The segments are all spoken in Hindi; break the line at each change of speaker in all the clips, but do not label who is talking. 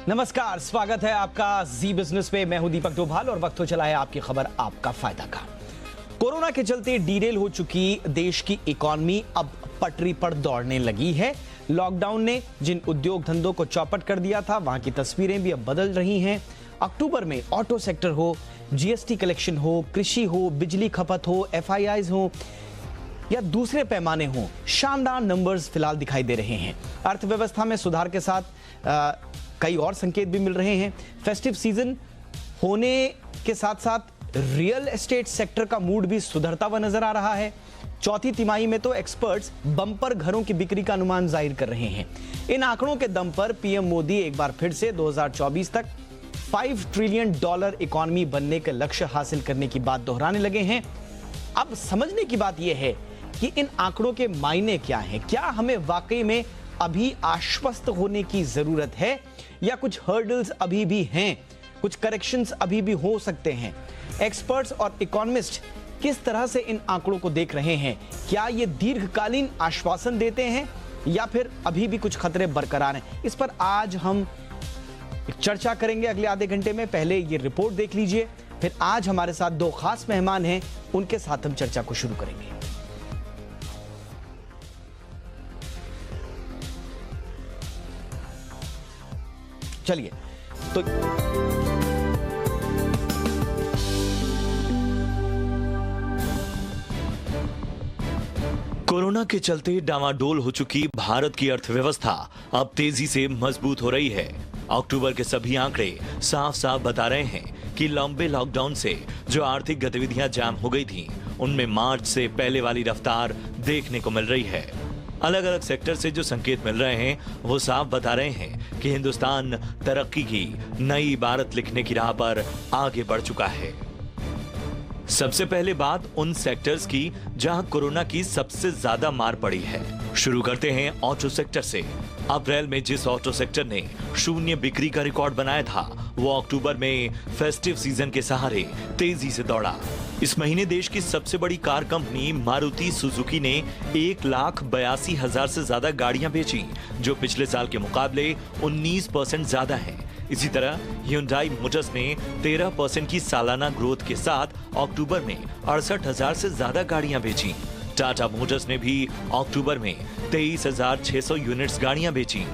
नमस्कार, स्वागत है आपका जी बिजनेस पे। मैं हूं दीपक डोभाल और वक्त हो चला है आपकी खबर आपका फायदा का। कोरोना के चलते डीरेल हो चुकी देश की इकॉनमी अब पटरी पर दौड़ने लगी है। लॉकडाउन ने जिन उद्योग धंधों को चौपट कर दिया था, वहां की तस्वीरें भी अब बदल रही हैं। अक्टूबर में ऑटो सेक्टर हो, जीएसटी कलेक्शन हो, कृषि हो, बिजली खपत हो, एफआईआईज हो या दूसरे पैमाने हो, शानदार नंबर्स फिलहाल दिखाई दे रहे हैं। अर्थव्यवस्था में सुधार के साथ कई और संकेत भी मिल रहे हैं। फेस्टिव सीजन होने के साथ साथ रियल एस्टेट सेक्टर का मूड भी सुधरता हुआ नजर आ रहा है। चौथी तिमाही में तो एक्सपर्ट्स बम्पर घरों की बिक्री का अनुमान जाहिर कर रहे हैं। इन आंकड़ों के दम पर पीएम मोदी एक बार फिर से 2024 तक $5 ट्रिलियन इकोनॉमी बनने के लक्ष्य हासिल करने की बात दोहराने लगे हैं। अब समझने की बात यह है कि इन आंकड़ों के मायने क्या हैं। क्या हमें वाकई में अभी आश्वस्त होने की जरूरत है या कुछ हर्डल्स अभी भी हैं, कुछ करेक्शंस अभी भी हो सकते हैं। एक्सपर्ट्स और इकोनॉमिस्ट किस तरह से इन आंकड़ों को देख रहे हैं? क्या ये दीर्घकालीन आश्वासन देते हैं या फिर अभी भी कुछ खतरे बरकरार हैं? इस पर आज हम चर्चा करेंगे अगले आधे घंटे में। पहले ये रिपोर्ट देख लीजिए, फिर आज हमारे साथ दो खास मेहमान हैं, उनके साथ हम चर्चा को शुरू करेंगे। चलिए तो
कोरोना के चलते डामाडोल हो चुकी भारत की अर्थव्यवस्था अब तेजी से मजबूत हो रही है। अक्टूबर के सभी आंकड़े साफ साफ बता रहे हैं कि लंबे लॉकडाउन से जो आर्थिक गतिविधियां जाम हो गई थीं, उनमें मार्च से पहले वाली रफ्तार देखने को मिल रही है। अलग अलग सेक्टर से जो संकेत मिल रहे हैं वो साफ बता रहे हैं कि हिंदुस्तान तरक्की की नई इबारत लिखने की राह पर आगे बढ़ चुका है। सबसे पहले बात उन सेक्टर्स की जहां कोरोना की सबसे ज्यादा मार पड़ी है। शुरू करते हैं ऑटो सेक्टर से। अप्रैल में जिस ऑटो सेक्टर ने शून्य बिक्री का रिकॉर्ड बनाया था, वो अक्टूबर में फेस्टिव सीजन के सहारे तेजी से दौड़ा। इस महीने देश की सबसे बड़ी कार कंपनी मारुति सुजुकी ने 1,82,000 से ज्यादा गाड़ियां बेची, जो पिछले साल के मुकाबले 19% ज्यादा है। इसी तरह ह्यूंडई मोटर्स ने 13% की सालाना ग्रोथ के साथ अक्टूबर में 68,000 से ज्यादा गाड़ियां बेची। टाटा मोटर्स ने भी अक्टूबर में 23,600 यूनिट्स गाड़ियां बेची।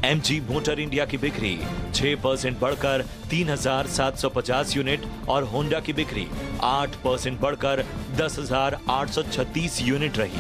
एमजी मोटर इंडिया की बिक्री 6% बढ़कर 3,750 यूनिट और होंडा की बिक्री 8% बढ़कर 10,836 यूनिट रही।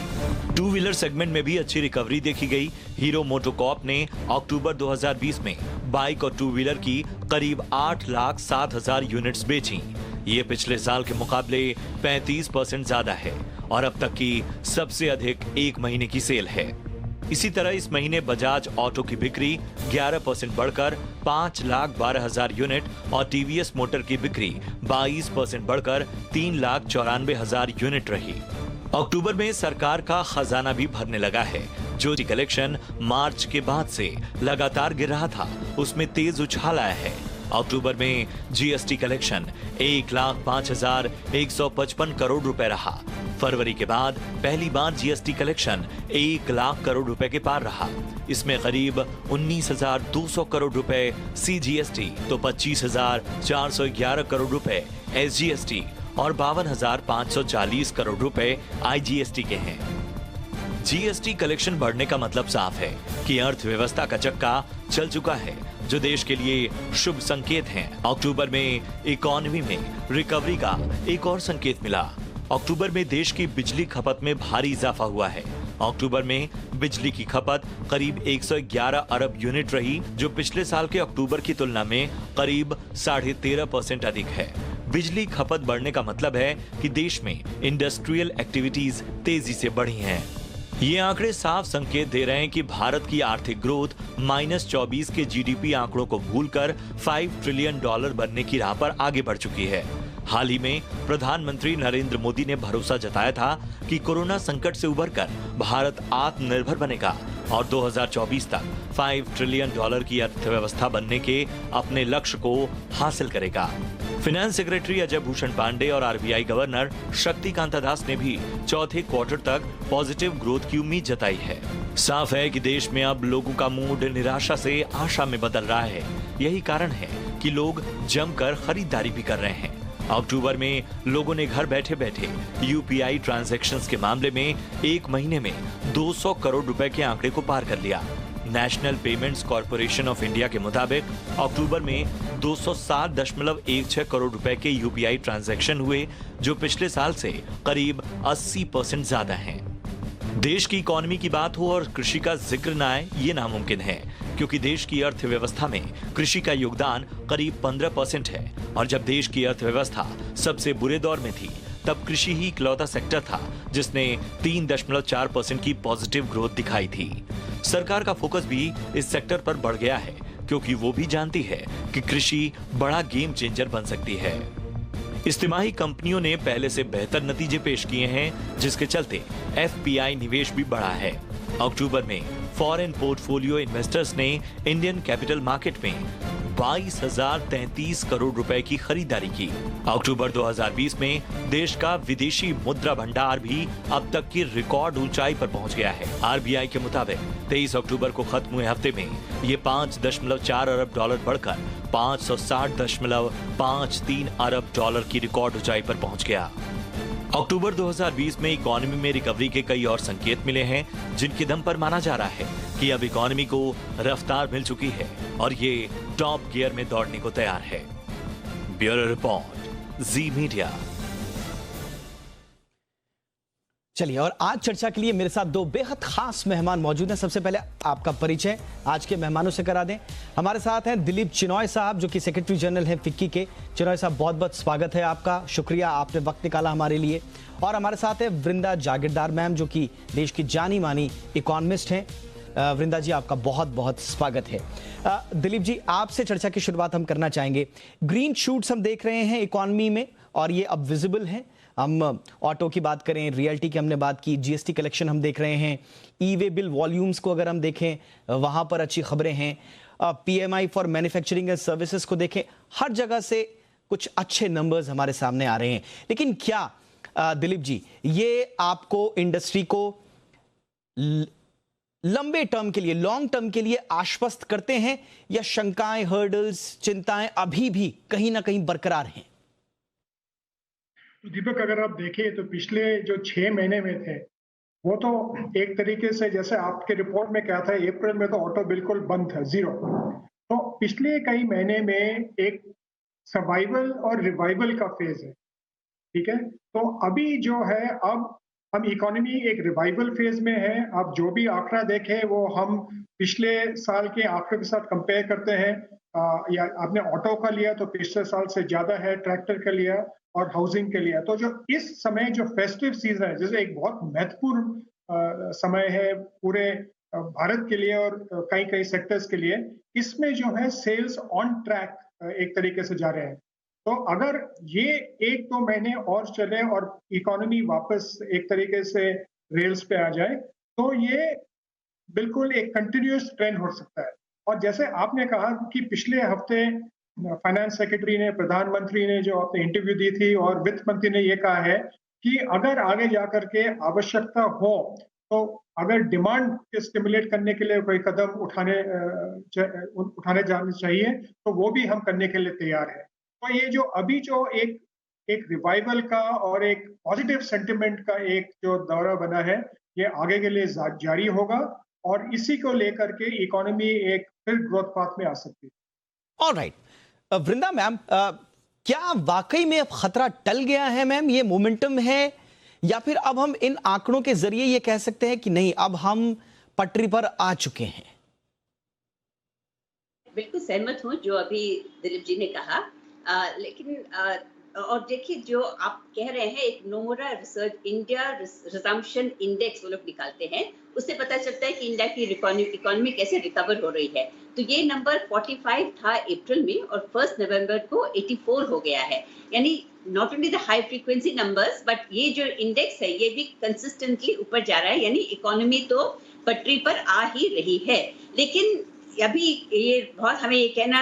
टू व्हीलर सेगमेंट में भी अच्छी रिकवरी देखी गई। हीरो मोटोकॉर्प ने अक्टूबर 2020 में बाइक और टू व्हीलर की करीब 8,07,000 यूनिट्स बेची। ये पिछले साल के मुकाबले 35% ज्यादा है और अब तक की सबसे अधिक एक महीने की सेल है। इसी तरह इस महीने बजाज ऑटो की बिक्री 11% बढ़कर 5,12,000 यूनिट और टीवीएस मोटर की बिक्री 22% बढ़कर 3,94,000 यूनिट रही। अक्टूबर में सरकार का खजाना भी भरने लगा है। जो कलेक्शन मार्च के बाद से लगातार गिर रहा था, उसमें तेज उछाल आया है। अक्टूबर में जीएसटी कलेक्शन 1,05,155 करोड़ रुपए रहा। फरवरी के बाद पहली बार जीएसटी कलेक्शन 1 लाख करोड़ रुपए के पार रहा। इसमें करीब 19,200 करोड़ रुपए सीजीएसटी तो 25,411 करोड़ रुपए एसजीएसटी और 52,540 करोड़ रुपए आईजीएसटी के हैं। जीएसटी कलेक्शन बढ़ने का मतलब साफ है कि अर्थव्यवस्था का चक्का चल चुका है, जो देश के लिए शुभ संकेत हैं। अक्टूबर में इकोनॉमी में रिकवरी का एक और संकेत मिला। अक्टूबर में देश की बिजली खपत में भारी इजाफा हुआ है। अक्टूबर में बिजली की खपत करीब 111 अरब यूनिट रही, जो पिछले साल के अक्टूबर की तुलना में करीब 13.5% अधिक है। बिजली खपत बढ़ने का मतलब है कि देश में इंडस्ट्रियल एक्टिविटीज तेजी से बढ़ी हैं। ये आंकड़े साफ संकेत दे रहे हैं कि भारत की आर्थिक ग्रोथ -24 के जीडीपी आंकड़ों को भूलकर $5 ट्रिलियन बनने की राह पर आगे बढ़ चुकी है। हाल ही में प्रधानमंत्री नरेंद्र मोदी ने भरोसा जताया था कि कोरोना संकट से उबरकर भारत आत्मनिर्भर बनेगा और 2024 तक $5 ट्रिलियन की अर्थव्यवस्था बनने के अपने लक्ष्य को हासिल करेगा। फाइनेंस सेक्रेटरी अजय भूषण पांडे और आरबीआई गवर्नर शक्तिकांता दास ने भी चौथे क्वार्टर तक पॉजिटिव ग्रोथ की उम्मीद जताई है। साफ है कि देश में अब लोगों का मूड निराशा से आशा में बदल रहा है। यही कारण है कि लोग जमकर खरीदारी भी कर रहे हैं। अक्टूबर में लोगों ने घर बैठे बैठे यूपीआई ट्रांजैक्शंस के मामले में एक महीने में 200 करोड़ रुपए के आंकड़े को पार कर लिया। National payments corporation of India के मुताबिक अक्टूबर में 207.16 करोड़ रुपए के यूपीआई ट्रांजैक्शन हुए, जो पिछले साल से करीब 80% ज्यादा हैं। देश की इकोनॉमी की बात हो और कृषि का जिक्र न आए, ये नामुमकिन है, क्योंकि देश की अर्थव्यवस्था में कृषि का योगदान करीब 15% है। और जब देश की अर्थव्यवस्था सबसे बुरे दौर में थी, तब कृषि ही इकलौता सेक्टर था जिसने 3.4% की पॉजिटिव ग्रोथ दिखाई थी। सरकार का फोकस भी इस सेक्टर पर बढ़ गया है, क्योंकि वो भी जानती है कि कृषि बड़ा गेम चेंजर बन सकती है। इस तिमाही कंपनियों ने पहले से बेहतर नतीजे पेश किए हैं, जिसके चलते एफपीआई निवेश भी बढ़ा है। अक्टूबर में फॉरेन पोर्टफोलियो इन्वेस्टर्स ने इंडियन कैपिटल मार्केट में 22,033 करोड़ रुपए की खरीदारी की। अक्टूबर 2020 में देश का विदेशी मुद्रा भंडार भी अब तक की रिकॉर्ड ऊंचाई पर पहुंच गया है। आरबीआई के मुताबिक 23 अक्टूबर को खत्म हुए हफ्ते में ये 5.4 अरब डॉलर बढ़कर 560.53 अरब डॉलर की रिकॉर्ड ऊंचाई पर पहुंच गया। अक्टूबर 2020 में इकोनॉमी में रिकवरी के कई और संकेत मिले हैं, जिनके दम पर माना जा रहा है कि अब इकोनॉमी को रफ्तार मिल चुकी है और ये टॉप गियर में दौड़ने को तैयार है। ब्यूरो रिपोर्ट, जी मीडिया।
चलिए, और आज चर्चा के लिए मेरे साथ दो बेहद खास मेहमान मौजूद हैं। सबसे पहले आपका परिचय आज के मेहमानों से करा दें। हमारे साथ हैं दिलीप चिनॉय साहब, जो कि सेक्रेटरी जनरल हैं फिक्की के। चिनॉय साहब, बहुत बहुत स्वागत है आपका, शुक्रिया आपने वक्त निकाला हमारे लिए। और हमारे साथ है वृंदा जागीरदार मैम, जो कि देश की जानी मानी इकोनॉमिस्ट हैं। वृंदा जी, आपका बहुत बहुत स्वागत है। दिलीप जी, आपसे चर्चा की शुरुआत हम करना चाहेंगे। ग्रीन शूट्स हम देख रहे हैं इकोनॉमी में, और ये अब विजिबल हैं। हम ऑटो की बात करें, रियल्टी की हमने बात की, जीएसटी कलेक्शन हम देख रहे हैं, ई वे बिल वॉल्यूम्स को अगर हम देखें, वहां पर अच्छी खबरें हैं। PMI for manufacturing and services को देखें, हर जगह से कुछ अच्छे नंबर्स हमारे सामने आ रहे हैं। लेकिन क्या दिलीप जी, ये आपको इंडस्ट्री को लंबे टर्म के लिए, लॉन्ग टर्म के लिए आश्वस्त करते हैं, या शंकाएं, हर्डल्स, चिंताएं अभी भी कहीं ना कहीं बरकरार हैं?
दीपक, अगर आप देखें तो पिछले जो 6 महीने में थे, वो तो एक तरीके से, जैसे आपके रिपोर्ट में क्या था, अप्रैल में तो ऑटो बिल्कुल बंद था, जीरो। तो पिछले कई महीने में एक सर्वाइवल और रिवाइवल का फेज है, ठीक है। तो अभी जो है, अब हम इकोनॉमी एक रिवाइवल फेज में है। आप जो भी आंकड़ा देखें, वो हम पिछले साल के आंकड़े के साथ कंपेयर करते हैं, या आपने ऑटो का लिया तो पिछले साल से ज्यादा है, ट्रैक्टर का लिया और हाउसिंग के लिए। तो जो इस समय जो फेस्टिव सीजन है, जैसे एक बहुत महत्वपूर्ण समय है पूरे भारत के लिए और कई कई सेक्टर्स के लिए, इसमें जो है सेल्स ऑन ट्रैक एक तरीके से जा रहे हैं। तो अगर ये 1-2 महीने और चले और इकोनॉमी वापस एक तरीके से रेल्स पे आ जाए, तो ये बिल्कुल एक कंटिन्यूअस ट्रेंड हो सकता है। और जैसे आपने कहा कि पिछले हफ्ते फाइनेंस सेक्रेटरी ने, प्रधानमंत्री ने जो अपने इंटरव्यू दी थी, और वित्त मंत्री ने ये कहा है कि अगर आगे जाकर के आवश्यकता हो, तो अगर डिमांड स्टिमुलेट करने के लिए कोई कदम उठाने जाने चाहिए, तो वो भी हम करने के लिए तैयार है। तो ये जो अभी जो एक रिवाइवल का और एक पॉजिटिव सेंटिमेंट का एक जो दौरा बना है, ये आगे के लिए जारी होगा, और इसी को लेकर के इकोनॉमी एक फिर ग्रोथ पाथ में आ सकती है।
ऑलराइट, वृंदा मैम, क्या वाकई में अब खतरा टल गया है मैम? ये मोमेंटम है, या फिर अब हम इन आंकड़ों के जरिए ये कह सकते हैं कि नहीं, अब हम पटरी पर आ चुके हैं?
बिल्कुल सहमत हूँ जो अभी दिलीप जी ने कहा, लेकिन और देखिए, जो आप कह रहे हैं, एक नोमोरा रिसर्च इंडिया रिजम्पशन इंडेक्स वो लोग निकालते हैं, उससे पता चलता है कि इंडिया की इकोनॉमी कैसे रिकवर हो रही है। तो ये नंबर 45 था अप्रैल में, और 1 नवंबर को 84 हो गया है। यानी not only the high frequency numbers, but ये जो इंडेक्स है, ये भी कंसिस्टेंटली ऊपर जा रहा है। यानी इकोनॉमी तो पटरी पर आ ही रही है। लेकिन अभी ये बहुत हमें ये कहना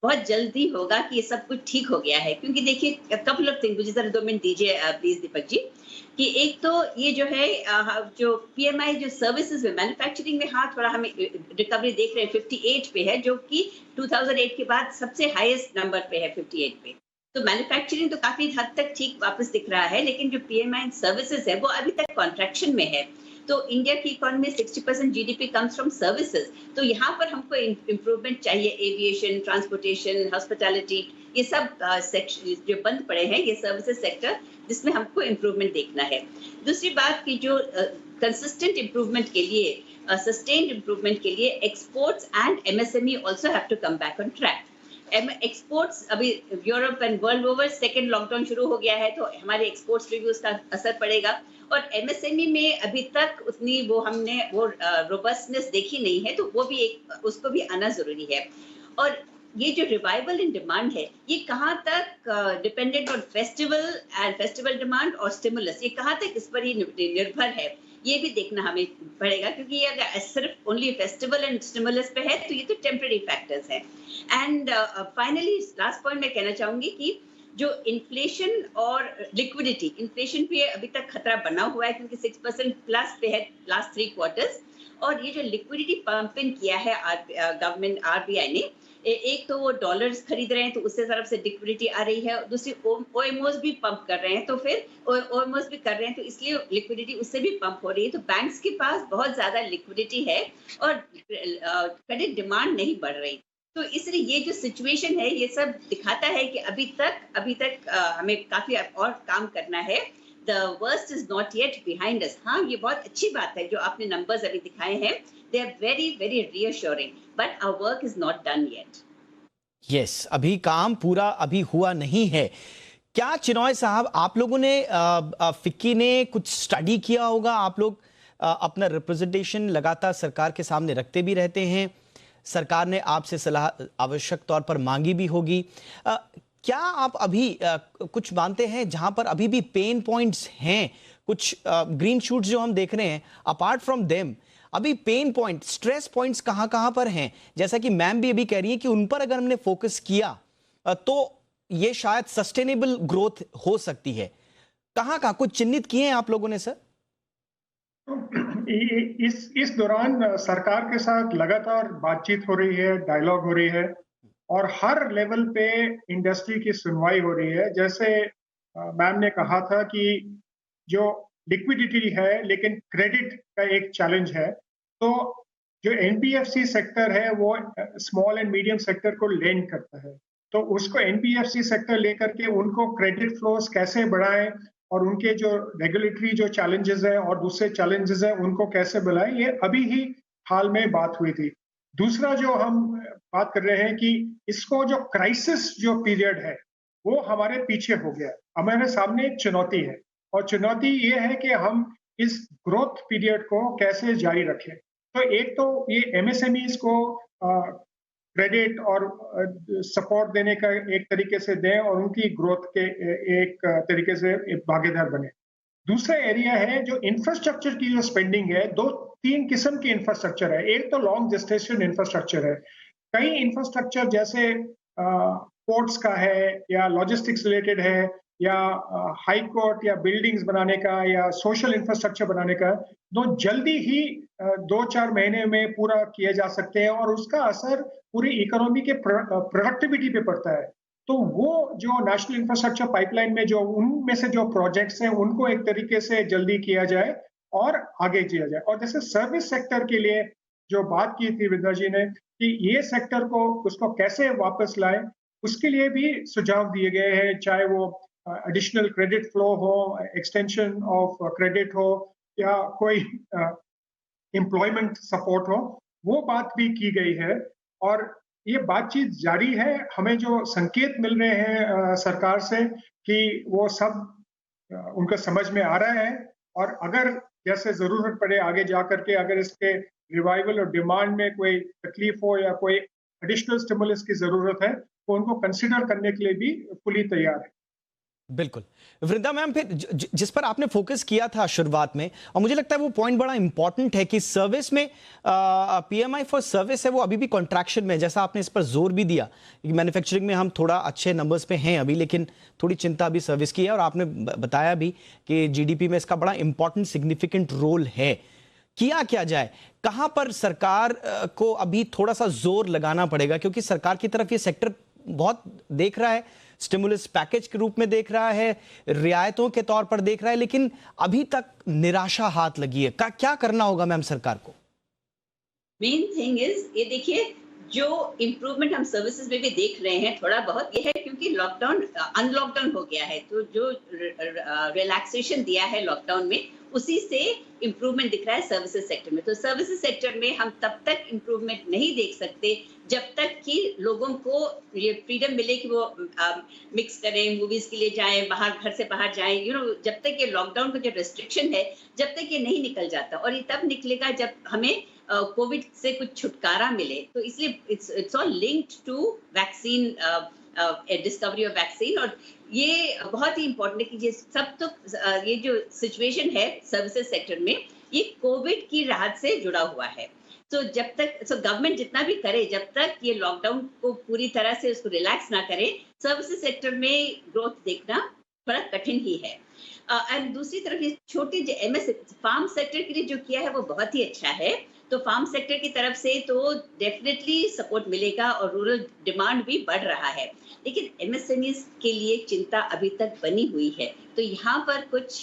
बहुत जल्दी होगा कि ये सब कुछ ठीक हो गया है, क्योंकि देखिए कपल ऑफ थिंग, मुझे जरा 2 मिनट दीजिए प्लीज दीपक जी, कि एक तो ये जो है जो पीएमआई जो सर्विसेज में मैन्युफैक्चरिंग में हाँ थोड़ा हमें रिकवरी देख रहे हैं, 58 पे है, जो कि 2008 के बाद सबसे हाईएस्ट नंबर पे है, 58 पे। तो मैन्युफैक्चरिंग तो काफी हद तक ठीक वापस दिख रहा है, लेकिन जो पीएमआई सर्विसेज है वो अभी तक कॉन्ट्रैक्शन में है। तो इंडिया की economy 60% GDP comes from services, तो यहाँ पर हमको इम्प्रूवमेंट चाहिए। एविएशन, ट्रांसपोर्टेशन, हॉस्पिटैलिटी, ये सब सेक्शन जो बंद पड़े हैं, ये सर्विसेज सेक्टर, जिसमें हमको इम्प्रूवमेंट देखना है। दूसरी बात की जो कंसिस्टेंट इम्प्रूवमेंट के लिए, सस्टेन्ड इम्प्रूवमेंट के लिए exports and MSME also have to come back on track. Exports अभी Europe and world over second lockdown शुरू हो गया है, तो हमारे एक्सपोर्ट्स पे भी उसका असर पड़ेगा। और एमएसएमई में अभी तक उतनी वो हमने वो रोबस्टनेस देखी नहीं है, तो वो भी एक उसको भी आना जरूरी है। और ये जो रिवाइवल इन डिमांड है, ये कहाँ तक dependent on festival and festival demand और स्टिमुलस, ये कहाँ तक इस पर ही निर्भर है, ये भी देखना हमें पड़ेगा, क्योंकि ये अगर सिर्फ ओनली फेस्टिवल एंड स्टिमुलस पे है तो ये तो टेम्पररी फैक्टर्स हैं। एंड फाइनली लास्ट पॉइंट मैं कहना चाहूंगी कि जो इन्फ्लेशन और लिक्विडिटी, इन्फ्लेशन पे अभी तक खतरा बना हुआ है, क्योंकि 6% प्लस पे है लास्ट 3 क्वार्टर्स। और ये जो लिक्विडिटी पंपिंग किया है गवर्नमेंट आरबीआई ने, एक तो वो डॉलर्स खरीद रहे हैं, तो उससे तरफ से लिक्विडिटी आ रही है, दूसरी ओएमओस भी पंप कर रहे हैं, तो फिर ओएमओस भी कर रहे हैं, तो इसलिए लिक्विडिटी उससे भी पंप हो रही है। तो बैंक्स के पास बहुत ज्यादा लिक्विडिटी है और क्रेडिट डिमांड नहीं बढ़ रही। तो इसलिए ये जो सिचुएशन है, ये सब दिखाता है कि अभी तक हमें काफी और काम करना है। The worst is not yet behind us. हाँ, ये बहुत अच्छी बात है जो आपने नंबर्स अभी दिखाए हैं, they are very very reassuring, but our work is not done yet.
Yes, अभी काम पूरा अभी हुआ नहीं है। क्या चिनॉय साहब, आप लोगों ने फिक्की ने कुछ स्टडी किया होगा? आप लोग अपना रिप्रेजेंटेशन लगातार सरकार के सामने रखते भी रहते हैं, सरकार ने आपसे सलाह आवश्यक तौर पर मांगी भी होगी। क्या आप अभी कुछ मानते हैं जहां पर अभी भी पेन पॉइंट्स हैं, कुछ ग्रीन शूट्स जो हम देख रहे हैं, अपार्ट फ्रॉम देम अभी पेन पॉइंट, स्ट्रेस पॉइंट्स कहां पर हैं? जैसा कि मैम भी अभी कह रही है कि उन पर अगर हमने फोकस किया तो ये शायद सस्टेनेबल ग्रोथ हो सकती है। कहां कुछ चिन्हित किए हैं आप लोगों ने सर?
इस दौरान सरकार के साथ लगातार बातचीत हो रही है, डायलॉग हो रही है, और हर लेवल पे इंडस्ट्री की सुनवाई हो रही है। जैसे मैम ने कहा था कि जो लिक्विडिटी है, लेकिन क्रेडिट का एक चैलेंज है। तो जो एनबीएफसी सेक्टर है वो स्मॉल एंड मीडियम सेक्टर को लेंड करता है, तो उसको एनबीएफसी सेक्टर लेकर के उनको क्रेडिट फ्लोस कैसे बढ़ाएं और उनके जो रेगुलेटरी जो चैलेंजेस हैं और दूसरे चैलेंजेस हैं उनको कैसे बढ़ाएं, ये अभी ही हाल में बात हुई थी। दूसरा जो हम बात कर रहे हैं कि इसको जो क्राइसिस जो पीरियड है वो हमारे पीछे हो गया, हमारे सामने एक चुनौती है, और चुनौती ये है कि हम इस ग्रोथ पीरियड को कैसे जारी रखें। तो एक तो ये एमएसएमईज को क्रेडिट और सपोर्ट देने का एक तरीके से दें और उनकी ग्रोथ के एक तरीके से भागीदार बने। दूसरा एरिया है जो इंफ्रास्ट्रक्चर की जो स्पेंडिंग है, 2-3 किस्म की इंफ्रास्ट्रक्चर है। एक तो लॉन्ग जेस्टेशन इंफ्रास्ट्रक्चर है, कई इंफ्रास्ट्रक्चर जैसे पोर्ट्स का है या लॉजिस्टिक्स रिलेटेड है या हाई कोर्ट या बिल्डिंग्स बनाने का या सोशल इंफ्रास्ट्रक्चर बनाने का, तो जल्दी ही 2-4 महीने में पूरा किए जा सकते हैं और उसका असर पूरी इकोनॉमी के प्रोडक्टिविटी पे पड़ता है। तो वो जो नेशनल इंफ्रास्ट्रक्चर पाइपलाइन में जो उनमें से जो प्रोजेक्ट्स हैं उनको एक तरीके से जल्दी किया जाए और आगे किया जाए। और जैसे सर्विस सेक्टर के लिए जो बात की थी विद्या जी ने कि ये सेक्टर को उसको कैसे वापस लाए, उसके लिए भी सुझाव दिए गए हैं, चाहे वो एडिशनल क्रेडिट फ्लो हो, एक्सटेंशन ऑफ क्रेडिट हो या कोई एम्प्लॉयमेंट सपोर्ट हो, वो बात भी की गई है। और ये बातचीत जारी है। हमें जो संकेत मिल रहे हैं सरकार से कि वो सब उनका समझ में आ रहा है, और अगर जैसे जरूरत पड़े आगे जा करके अगर इसके रिवाइवल और डिमांड में कोई तकलीफ हो या कोई एडिशनल स्टिमुलस की जरूरत है तो उनको कंसिडर करने के लिए भी फुली तैयार है।
बिल्कुल। वृंदा मैम, फिर जिस पर आपने फोकस किया था शुरुआत में, और मुझे लगता है वो पॉइंट बड़ा इंपॉर्टेंट है कि सर्विस में पीएमआई फॉर सर्विस है वो अभी भी कॉन्ट्रैक्शन में है, जैसा आपने इस पर जोर भी दिया कि मैन्युफैक्चरिंग में हम थोड़ा अच्छे नंबर्स पे हैं अभी, लेकिन थोड़ी चिंता अभी सर्विस की है, और आपने बताया भी कि जीडीपी में इसका बड़ा इंपॉर्टेंट सिग्निफिकेंट रोल है। किया क्या जाए, कहां पर सरकार को अभी थोड़ा सा जोर लगाना पड़ेगा, क्योंकि सरकार की तरफ ये सेक्टर बहुत देख रहा है, स्टिमुलस पैकेज के रूप में देख रहा है, रियायतों के तौर पर देख रहा है, लेकिन अभी तक निराशा हाथ लगी है। क्या करना होगा मैम सरकार को?
मेन थिंग इज, ये देखिए, जो इम्प्रूवमेंट हम सर्विसेज में भी देख रहे हैं थोड़ा बहुत, ये है क्योंकि लॉकडाउन अनलॉकडाउन हो गया है, तो जो रिलैक्सेशन दिया है लॉकडाउन में, उसी से इम्प्रूवमेंट दिख रहा है सर्विसेज सेक्टर में। तो सर्विसेज सेक्टर में हम तब तक इम्प्रूवमेंट नहीं देख सकते जब तक कि लोगों को ये फ्रीडम मिले कि वो मिक्स करें, मूवीज के लिए जाएं, बाहर, घर से बाहर जाएं, जब तक ये लॉकडाउन का जो रेस्ट्रिक्शन है, जब तक ये नहीं निकल जाता, और ये तब निकलेगा जब हमें कोविड से कुछ छुटकारा मिले। तो इसलिए it's all linked to vaccine, discovery of vaccine, और ये बहुत ही इंपॉर्टेंट है कि ये सब, तो ये जो सिचुएशन है सर्विसेज सेक्टर में, ये कोविड की राहत से जुड़ा हुआ है। तो जब तक गवर्नमेंट जितना भी करे, जब तक ये लॉकडाउन को पूरी तरह से उसको रिलैक्स ना करे, सर्विसेज सेक्टर में ग्रोथ देखना बड़ा कठिन ही है। एंड दूसरी तरफ ये छोटे जो एमएस फार्म सेक्टर के लिए जो किया है वो बहुत ही अच्छा है। तो फार्म सेक्टर की तरफ से तो डेफिनेटली सपोर्ट मिलेगा और रूरल डिमांड भी बढ़ रहा है, लेकिन एमएसएमईज के लिए चिंता अभी तक बनी हुई है। तो यहाँ पर कुछ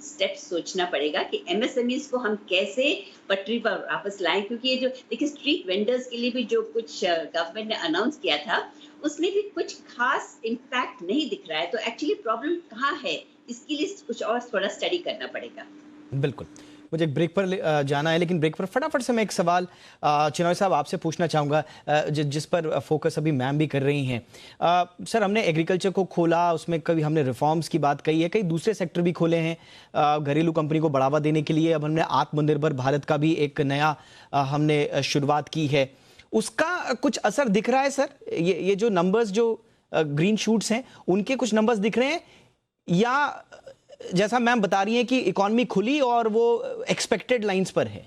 स्टेप्स सोचना पड़ेगा कि एमएसएमईज को हम कैसे पटरी पर वापस लाएं, क्योंकि ये जो देखिए स्ट्रीट वेंडर्स के लिए भी जो कुछ गवर्नमेंट ने अनाउंस किया था, उसमें भी कुछ खास इम्पैक्ट नहीं दिख रहा है। तो एक्चुअली प्रॉब्लम कहाँ है, इसके लिए कुछ और थोड़ा स्टडी करना पड़ेगा।
बिल्कुल, मुझे एक ब्रेक पर जाना है, लेकिन ब्रेक पर फटाफट से मैं एक सवाल चिनॉय साहब आपसे पूछना चाहूँगा, जिस पर फोकस अभी मैम भी कर रही हैं। सर, हमने एग्रीकल्चर को खोला, उसमें कभी हमने रिफॉर्म्स की बात कही है, कई दूसरे सेक्टर भी खोले हैं घरेलू कंपनी को बढ़ावा देने के लिए। अब हमने आत्मनिर्भर भारत का भी एक नया हमने शुरुआत की है, उसका कुछ असर दिख रहा है सर? ये जो नंबर्स, जो ग्रीन शूट्स हैं, उनके कुछ नंबर्स दिख रहे हैं, या जैसा मैम बता रही हैं कि इकोनॉमी खुली और वो एक्सपेक्टेड लाइंस पर है?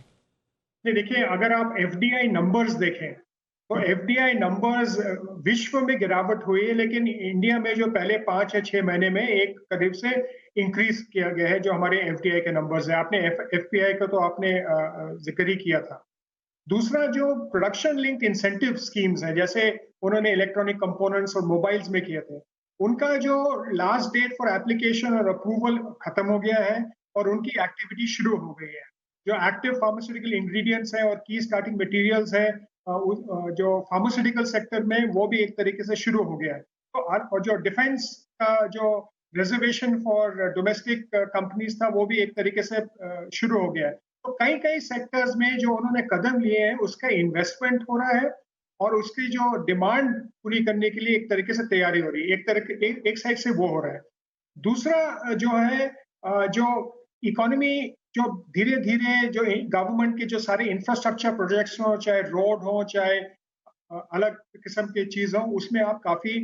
नहीं, देखिए, अगर आप एफडीआई नंबर्स देखें तो एफडीआई नंबर्स विश्व में गिरावट हुई है, लेकिन इंडिया में जो पहले 5 या 6 महीने में एक करीब से इंक्रीज किया गया है जो हमारे एफडीआई के नंबर्स हैं। आपने एफपीआई का तो आपने जिक्र ही किया था। दूसरा, जो प्रोडक्शन लिंक्ड इंसेंटिव स्कीम्स हैं, जैसे उन्होंने इलेक्ट्रॉनिक कंपोनेंट्स और मोबाइल्स में किए थे, उनका जो लास्ट डेट फॉर एप्लीकेशन और अप्रूवल खत्म हो गया है और उनकी एक्टिविटी शुरू हो गई है। जो एक्टिव फार्मास्यूटिकल इंग्रेडिएंट्स हैं और की स्टार्टिंग मटेरियल्स हैं जो फार्मास्यूटिकल सेक्टर में, वो भी एक तरीके से शुरू हो गया है। तो और जो डिफेंस का जो रिजर्वेशन फॉर डोमेस्टिक कंपनीज था, वो भी एक तरीके से शुरू हो गया है। तो कई कई सेक्टर्स में जो उन्होंने कदम लिए हैं, उसका इन्वेस्टमेंट हो रहा है और उसकी जो डिमांड पूरी करने के लिए एक तरीके से तैयारी हो रही है। एक साइड से वो हो रहा है। दूसरा जो है, जो इकोनॉमी जो धीरे धीरे जो गवर्नमेंट के जो सारे इंफ्रास्ट्रक्चर प्रोजेक्ट्स हो, चाहे रोड हो, चाहे अलग किस्म की चीज हो, उसमें आप काफी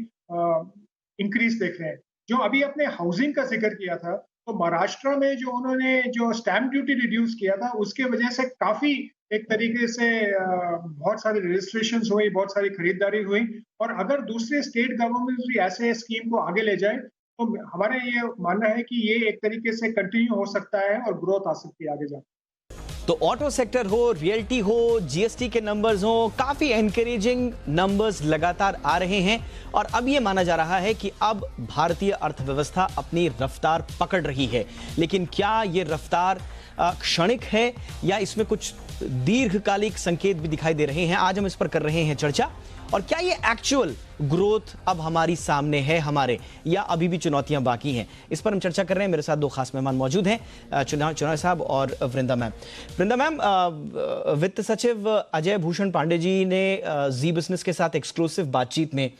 इंक्रीज देख रहे हैं। जो अभी अपने हाउसिंग का जिक्र किया था, तो महाराष्ट्र में जो उन्होंने जो स्टैम्प ड्यूटी रिड्यूस किया था, उसके वजह से काफी एक तरीके से बहुत सारी रजिस्ट्रेशन हुई, बहुत सारी खरीदारी हुई। और अगर दूसरे स्टेट गवर्नमेंट भी ऐसे स्कीम को आगे ले जाए, तो हमारा ये मानना है कि ये एक तरीके से कंटिन्यू हो सकता है और ग्रोथ आ सकती है आगे जाकर।
तो ऑटो सेक्टर हो, रियल्टी हो, जीएसटी के नंबर्स हो, काफी एनकरेजिंग नंबर्स लगातार आ रहे हैं, और अब ये माना जा रहा है कि अब भारतीय अर्थव्यवस्था अपनी रफ्तार पकड़ रही है। लेकिन क्या ये रफ्तार क्षणिक है या इसमें कुछ दीर्घकालिक संकेत भी दिखाई दे रहे हैं? आज हम इस पर कर रहे हैं चर्चा। और क्या ये एक्चुअल ग्रोथ अब हमारी सामने है हमारे, या अभी भी चुनौतियां बाकी हैं? इस पर हम चर्चा कर रहे हैं। मेरे साथ दो खास मेहमान मौजूद हैं, चिनॉय साहब और वृंदा मैम। वृंदा मैम, वित्त सचिव अजय भूषण पांडे जी ने जी बिजनेस के साथ एक्सक्लूसिव बातचीत में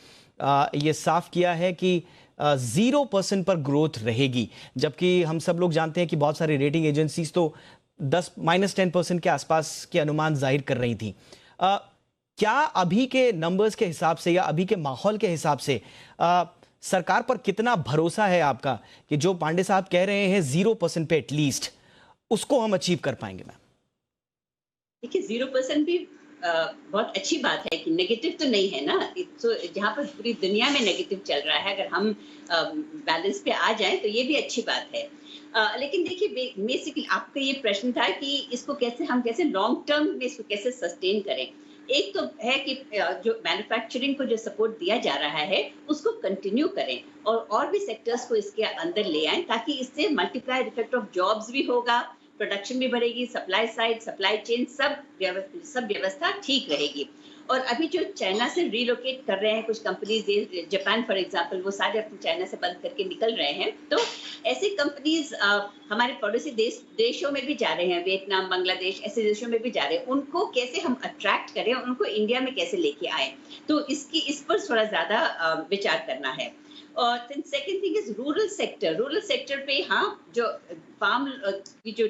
ये साफ किया है कि 0% पर ग्रोथ रहेगी, जबकि हम सब लोग जानते हैं कि बहुत सारी रेटिंग एजेंसीज तो -10% के आसपास के अनुमान जाहिर कर रही थी। क्या अभी के नंबर्स के हिसाब से या अभी के माहौल के हिसाब से सरकार पर कितना भरोसा है आपका कि जो पांडे साहब कह रहे हैं 0% पे एटलीस्ट उसको हम अचीव कर पाएंगे मैम?
देखिए 0% भी बहुत अच्छी बात है कि नेगेटिव तो नहीं है ना। तो जहाँ पर पूरी दुनिया में नेगेटिव चल रहा है, अगर हम बैलेंस पे आ जाएं तो ये भी अच्छी बात है। लेकिन देखिए बेसिकली आपका ये प्रश्न था कि इसको कैसे लॉन्ग टर्म में इसको कैसे सस्टेन करें। एक तो है कि जो मैन्युफैक्चरिंग को जो सपोर्ट दिया जा रहा है उसको कंटिन्यू करें और भी सेक्टर्स को इसके अंदर ले आएं, ताकि इससे मल्टीप्लायर इफेक्ट ऑफ जॉब्स भी होगा, प्रोडक्शन भी बढ़ेगी, सप्लाई साइड, सप्लाई चेन सब व्यवस्था ठीक रहेगी। और अभी जो चाइना से रिलोकेट कर रहे हैं कुछ कंपनीज, जापान फॉर एग्जांपल, वो सारे अपने चाइना से बंद करके निकल रहे हैं। तो ऐसी कंपनीज हमारे पड़ोसी देशों में भी जा रहे हैं, वियतनाम, बांग्लादेश, ऐसे देशों में भी जा रहे हैं। उनको कैसे हम अट्रैक्ट करें, उनको इंडिया में कैसे लेके आए, तो इस पर थोड़ा ज्यादा विचार करना है। और second thing is rural sector पे हाँ, जो फार्म की जो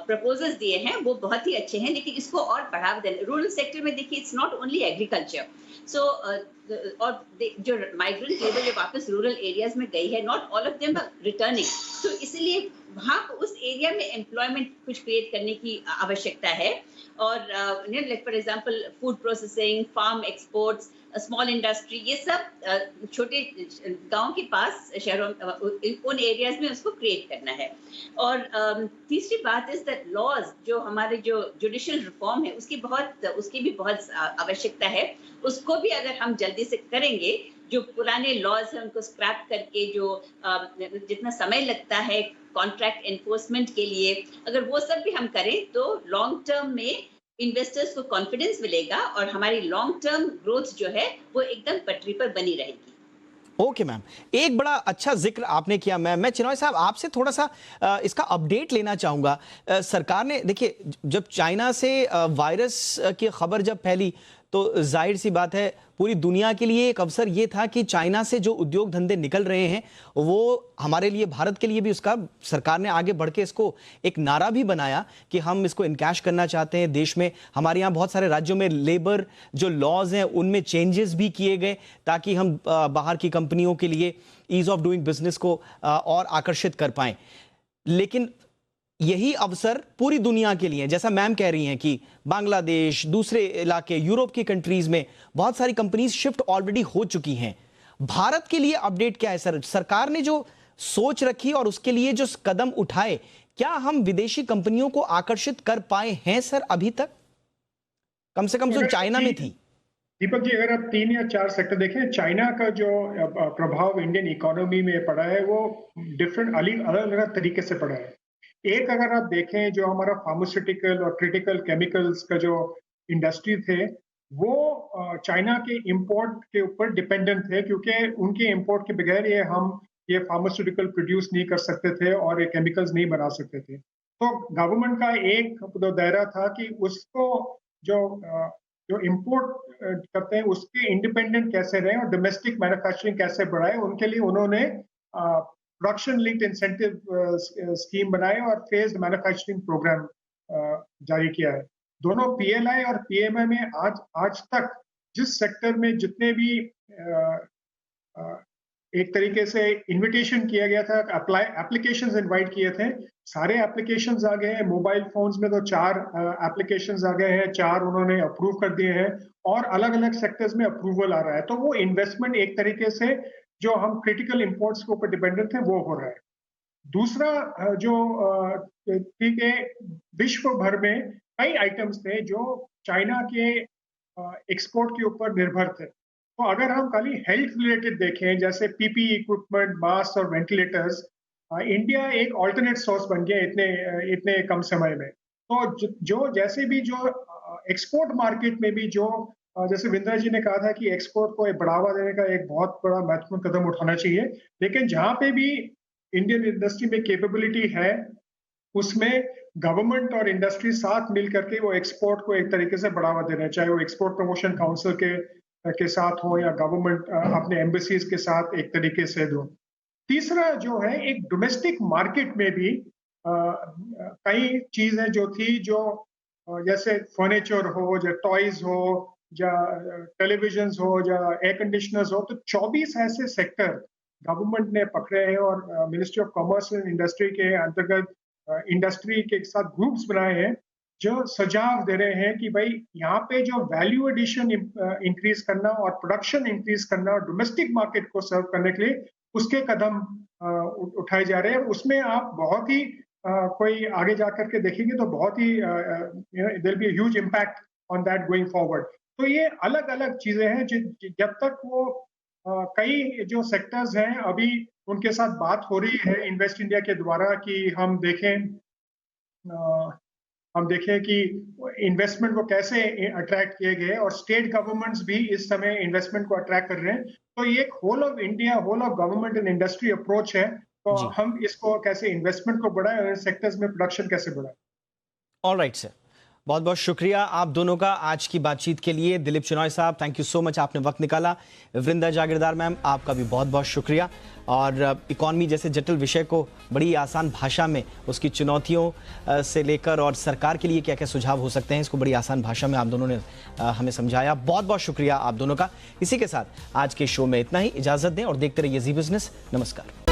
प्रपोजल्स दिए हैं वो बहुत ही अच्छे हैं, लेकिन इसको और बढ़ावा देना। रूरल सेक्टर में देखिए इट्स नॉट ओनली एग्रीकल्चर, सो और जो माइग्रेंट लेबर जो वापस रूरल एरियाज में गई है, not all of them are returning, तो इसलिए वहाँ उस एरिया में एम्प्लॉयमेंट कुछ क्रिएट करने की आवश्यकता है। और like for example food processing, farm exports, small industry, ये सब छोटे गांव के पास, शहरों उन एरियाज में उसको क्रिएट करना है। और तीसरी बात इज दैट लॉज, जो हमारे जो जुडिशियल रिफॉर्म है उसकी भी बहुत आवश्यकता है। उसको भी अगर हम जल्दी से करेंगे, जो पुराने लॉज हैं उनको स्क्रैप करके, जो जितना समय लगता है कॉन्ट्रैक्ट एनफोर्समेंट के लिए, अगर वो सब भी हम करें तो लॉन्ग टर्म में इन्वेस्टर्स को कॉन्फिडेंस मिलेगा और हमारी लॉन्ग टर्म ग्रोथ जो है वो एकदम पटरी पर बनी रहेगी।
ओके मैम, एक बड़ा अच्छा जिक्र आपने किया। मैं चिनॉय साहब आपसे थोड़ा सा इसका अपडेट लेना चाहूंगा। सरकार ने देखिए, जब चाइना से वायरस की खबर जब फैली तो जाहिर सी बात है पूरी दुनिया के लिए एक अवसर ये था कि चाइना से जो उद्योग धंधे निकल रहे हैं वो हमारे लिए, भारत के लिए भी उसका सरकार ने आगे बढ़ के इसको एक नारा भी बनाया कि हम इसको इनकैश करना चाहते हैं देश में। हमारे यहाँ बहुत सारे राज्यों में लेबर जो लॉज हैं उनमें चेंजेस भी किए गए ताकि हम बाहर की कंपनियों के लिए ईज ऑफ डूइंग बिजनेस को और आकर्षित कर पाएं। लेकिन यही अवसर पूरी दुनिया के लिए, जैसा मैम कह रही हैं कि बांग्लादेश, दूसरे इलाके, यूरोप की कंट्रीज में बहुत सारी कंपनीज शिफ्ट ऑलरेडी हो चुकी हैं। भारत के लिए अपडेट क्या है सर? सरकार ने जो सोच रखी और उसके लिए जो कदम उठाए, क्या हम विदेशी कंपनियों को आकर्षित कर पाए हैं सर अभी तक, कम से कम जो चाइना में थी?
दीपक जी, अगर आप 3 या 4 सेक्टर देखें, चाइना का जो प्रभाव इंडियन इकोनॉमी में पड़ा है वो डिफरेंट अलग अलग तरीके से पड़ा है। एक अगर आप देखें, जो हमारा फार्मास्यूटिकल और क्रिटिकल केमिकल्स का जो इंडस्ट्री थे वो चाइना के इंपोर्ट के ऊपर डिपेंडेंट थे, क्योंकि उनके इंपोर्ट के बगैर ये फार्मास्यूटिकल प्रोड्यूस नहीं कर सकते थे और ये केमिकल्स नहीं बना सकते थे। तो गवर्नमेंट का एक दायरा था कि उसको जो इंपोर्ट करते हैं उसके इंडिपेंडेंट कैसे रहे और डोमेस्टिक मैन्युफैक्चरिंग कैसे बढ़ाए। उनके लिए उन्होंने प्रोडक्शन लिंक्ड इंसेंटिव स्कीम बनाए और फेज्ड मैन्युफैक्चरिंग प्रोग्राम जारी किया है। दोनों पीएलआई और पीएमआई में आज तक जिस सेक्टर में जितने भी एक तरीके से इनविटेशन किया गया था, एप्लीकेशंस इनवाइट किए थे, सारे एप्लीकेशंस आ गए हैं। मोबाइल फोन्स में तो 4 एप्लीकेशंस आ गए हैं, 4 उन्होंने अप्रूव कर दिए हैं और अलग अलग सेक्टर्स में अप्रूवल आ रहा है। तो वो इन्वेस्टमेंट एक तरीके से जो हम क्रिटिकल इंपोर्ट्स के ऊपर डिपेंडेंट थे वो हो रहा है। दूसरा जो ठीक है, विश्व भर में कई आइटम्स थे जो चाइना के एक्सपोर्ट के ऊपर निर्भर थे। तो अगर हम खाली हेल्थ रिलेटेड देखें, जैसे पीपीई इक्विपमेंट, मास्क और वेंटिलेटर्स, इंडिया एक ऑल्टरनेट सोर्स बन गया इतने कम समय में। तो जो जैसे भी जो एक्सपोर्ट मार्केट में भी जो जैसे विंद्रा जी ने कहा था कि एक्सपोर्ट को बढ़ावा देने का एक बहुत बड़ा महत्वपूर्ण कदम उठाना चाहिए, लेकिन जहां पे भी इंडियन इंडस्ट्री में कैपेबिलिटी है उसमें गवर्नमेंट और इंडस्ट्री साथ मिल करके वो एक्सपोर्ट को एक तरीके से बढ़ावा देना, चाहे वो एक्सपोर्ट प्रमोशन काउंसिल के साथ हो या गवर्नमेंट अपने एम्बेसीज के साथ एक तरीके से दो। तीसरा जो है, एक डोमेस्टिक मार्केट में भी कई चीजें जो थी, जो जैसे फर्नीचर हो, जो टॉयज हो या टेलीविजन हो या एयर कंडीशनर्स हो, तो 24 ऐसे सेक्टर गवर्नमेंट ने पकड़े हैं और ministry of commerce and industry के अंतर्गत इंडस्ट्री के साथ ग्रुप्स बनाए हैं जो सुझाव दे रहे हैं कि भाई यहाँ पे जो वैल्यू एडिशन इंक्रीज करना और प्रोडक्शन इंक्रीज करना और डोमेस्टिक मार्केट को सर्व करने के लिए उसके कदम उठाए जा रहे हैं। उसमें आप बहुत ही कोई आगे जाकर के देखेंगे तो बहुत ही there be huge impact on that going forward. तो ये अलग अलग चीजें हैं जब तक वो कई जो सेक्टर्स हैं अभी उनके साथ बात हो रही है इन्वेस्ट इंडिया के द्वारा कि हम देखें कि इन्वेस्टमेंट को कैसे अट्रैक्ट किए गए और स्टेट गवर्नमेंट्स भी इस समय इन्वेस्टमेंट को अट्रैक्ट कर रहे हैं। तो ये एक whole of India, whole of government and industry approach है। तो हम इसको कैसे इन्वेस्टमेंट को बढ़ाएं और सेक्टर्स में प्रोडक्शन कैसे बढ़ाएं।
ऑलराइट सर, बहुत बहुत शुक्रिया आप दोनों का आज की बातचीत के लिए। दिलीप चिनॉय साहब, थैंक यू सो मच, आपने वक्त निकाला। वृंदा जागीरदार मैम, आपका भी बहुत बहुत शुक्रिया। और इकॉनमी जैसे जटिल विषय को बड़ी आसान भाषा में, उसकी चुनौतियों से लेकर और सरकार के लिए क्या क्या सुझाव हो सकते हैं, इसको बड़ी आसान भाषा में आप दोनों ने हमें समझाया। बहुत बहुत शुक्रिया आप दोनों का। इसी के साथ आज के शो में इतना ही, इजाज़त दें और देखते रहिए जी बिजनेस। नमस्कार।